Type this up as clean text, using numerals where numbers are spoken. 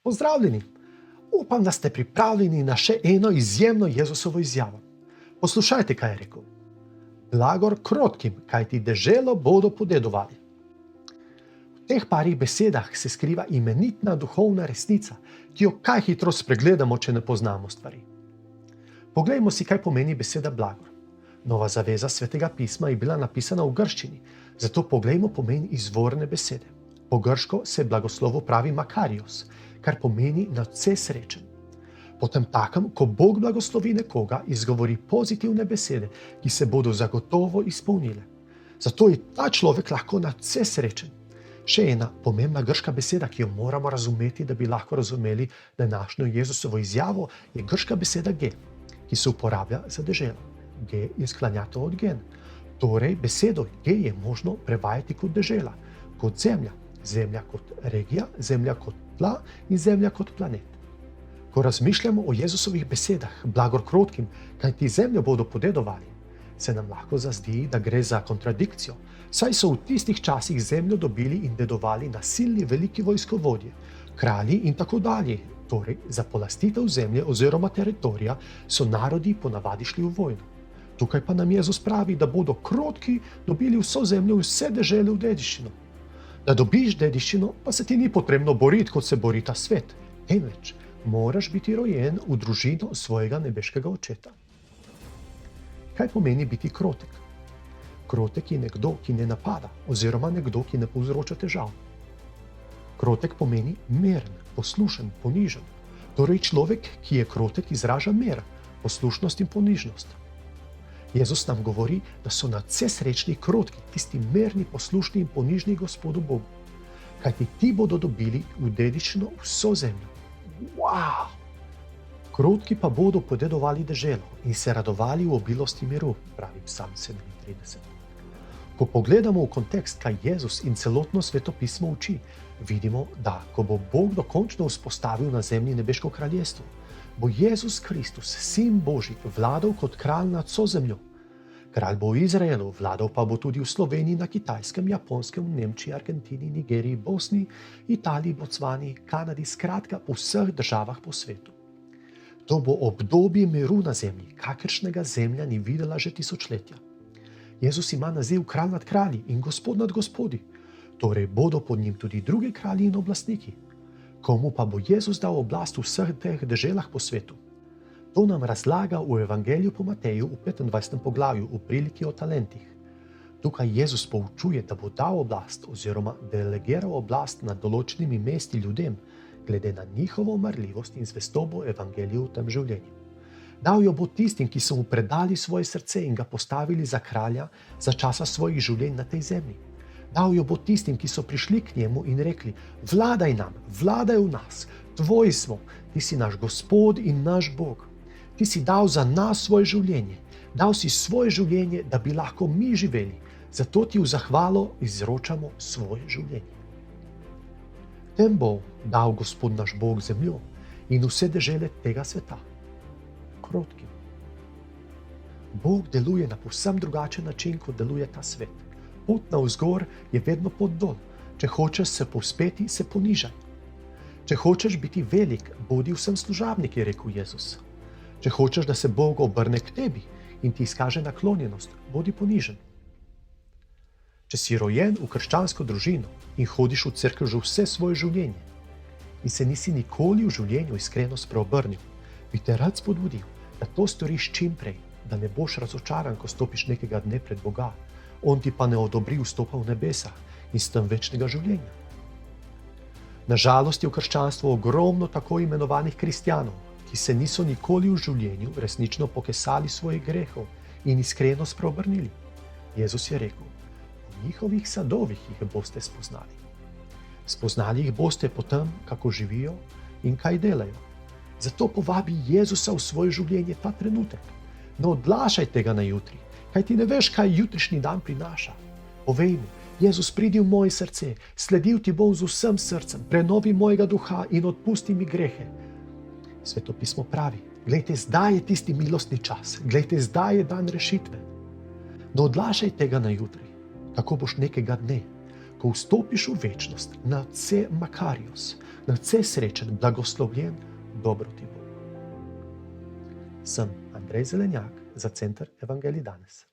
Pozdravljeni! Upam, da ste pripravljeni na še eno izjemno Jezusovo izjavo. Poslušajte, kaj je rekel. Blagor krotkim, kajti deželo bodo podedovali. V teh parih besedah se skriva imenitna duhovna resnica, ki jo kaj hitro spregledamo, če ne poznamo stvari. Poglejmo si, kaj pomeni beseda blagor. Nova zaveza Svetega pisma je bila napisana v grščini, zato poglejmo pomen izvorne besede. Po grško se blagoslovu pravi makarios, kar pomeni nadvse srečen. Potem takem, ko Bog blagoslovi nekoga, izgovori pozitivne besede, ki se bodo zagotovo izpolnile. Zato je ta človek lahko nadvse srečen. Še ena pomembna grška beseda, ki jo moramo razumeti, da bi lahko razumeli današnjo Jezusovo izjavo, je grška beseda ge, ki se uporablja za deželo. Ge je sklanjato od gen. Torej, besedo ge je možno prevajati kot dežela, kot zemlja. Zemlja kot regija, zemlja kot tla in zemlja kot planet. Ko razmišljamo o Jezusovih besedah, blagor krotkim, kajti zemljo bodo podedovali, se nam lahko zazdi, da gre za kontradikcijo, saj so v tistih časih zemljo dobili in dedovali nasilni veliki vojskovodje, kralji in tako dalje. Torej, za polastitev zemlje oziroma teritorija so narodi ponavadi šli v vojno. Tukaj pa nam Jezus pravi, da bodo krotki dobili vso zemljo in vse dežele v dediščino. Da dobiš dediščino, pa se ti ni potrebno boriti, kot se bori ta svet. Temveč, moraš biti rojen v družino svojega nebeškega očeta. Kaj pomeni biti krotek? Krotek je nekdo, ki ne napada, oziroma nekdo, ki ne povzroča težav. Krotek pomeni meren, poslušen, ponižen. Torej človek, ki je krotek, izraža mir, poslušnost in ponižnost. Jezus nam govori, da so nadvse srečni krotki, tisti mirni, poslušni in ponižni Gospodu Bogu. Kajti ti bodo dobili v dediščino vso zemljo. Wow! Krotki pa bodo podedovali deželo in se radovali v obilosti miru, pravi Psalm 37. Ko pogledamo v kontekst, kaj Jezus in celotno svetopismo uči, vidimo, da ko bo Bog dokončno vzpostavil na zemlji nebeško kraljestvo, bo Jezus Kristus, Sin Božji, vladal kot kralj nad vso zemljo. Kralj bo v Izraelu, vladal pa bo tudi v Sloveniji, na Kitajskem, Japonskem, Nemčiji, Argentini, Nigeriji, Bosni, Italiji, Bocvani, Kanadi, skratka po vseh državah po svetu. To bo obdobje miru na zemlji, kakršnega zemlja ni videla že tisočletja. Jezus ima naziv kralj nad kralji in gospod nad gospodi, torej bodo pod njim tudi drugi kralji in oblastniki. Komu pa bo Jezus dal oblast v vseh teh deželah po svetu? To nam razlaga v Evangeliju po Mateju v 25. poglavju v priliki o talentih. Tukaj Jezus poučuje, da bo dal oblast oziroma delegiral oblast nad določenimi mesti ljudem, glede na njihovo marljivost in zvestobo Evangeliju v tem življenju. Dal jo bo tistim, ki so mu predali svoje srce in ga postavili za kralja za časa svojih življenj na tej zemlji. Dal jo bo tistim, ki so prišli k njemu in rekli: vladaj nam, vladaj v nas, tvoji smo, ti si naš Gospod in naš Bog. Ti si dal za nas svoje življenje, dal si svoje življenje, da bi lahko mi živeli, zato ti v zahvalo izročamo svoje življenje. Tem bo dal Gospod naš Bog zemljo in vse dežele tega sveta. Krotkim. Bog deluje na povsem drugačen način, kot deluje ta svet. Pot navzgor je vedno pot dol. Če hočeš se povzpeti, se ponižaj. Če hočeš biti velik, bodi vsem služabnik, je rekel Jezus. Če hočeš, da se Bog obrne k tebi in ti izkaže naklonjenost, bodi ponižen. Če si rojen v krščansko družino in hodiš v cerkev že vse svoje življenje in se nisi nikoli v življenju iskreno spreobrnil, bi te rad spodbudil, da to storiš čim prej, da ne boš razočaran, ko stopiš nekega dne pred Boga. On ti pa ne odobri vstopa v nebesa in s tem večnega življenja. Nažalost je v krščanstvu ogromno tako imenovanih kristjanov, ki se niso nikoli v življenju resnično pokesali svojih grehov in iskreno spreobrnili. Jezus je rekel: po njihovih sadovih jih boste spoznali. Spoznali jih boste po tem, kako živijo in kaj delajo. Zato povabi Jezusa v svoje življenje ta trenutek. Ne odlašaj tega na jutri, kaj ti ne veš, kaj jutrišnji dan prinaša. Povej mu: Jezus, pridi v moje srce, sledil ti bom z vsem srcem, prenovi mojega duha in odpusti mi grehe. Svetopismo pravi: glejte, zdaj je tisti milostni čas, glejte, zdaj je dan rešitve. Ne odlašaj tega na jutri, tako boš nekega dne, ko vstopiš v večnost, nadvse makarios, nadvse srečen, blagoslovljen, dobro ti bo. Sem Andrej Zelenjak za Center Evangelij danes.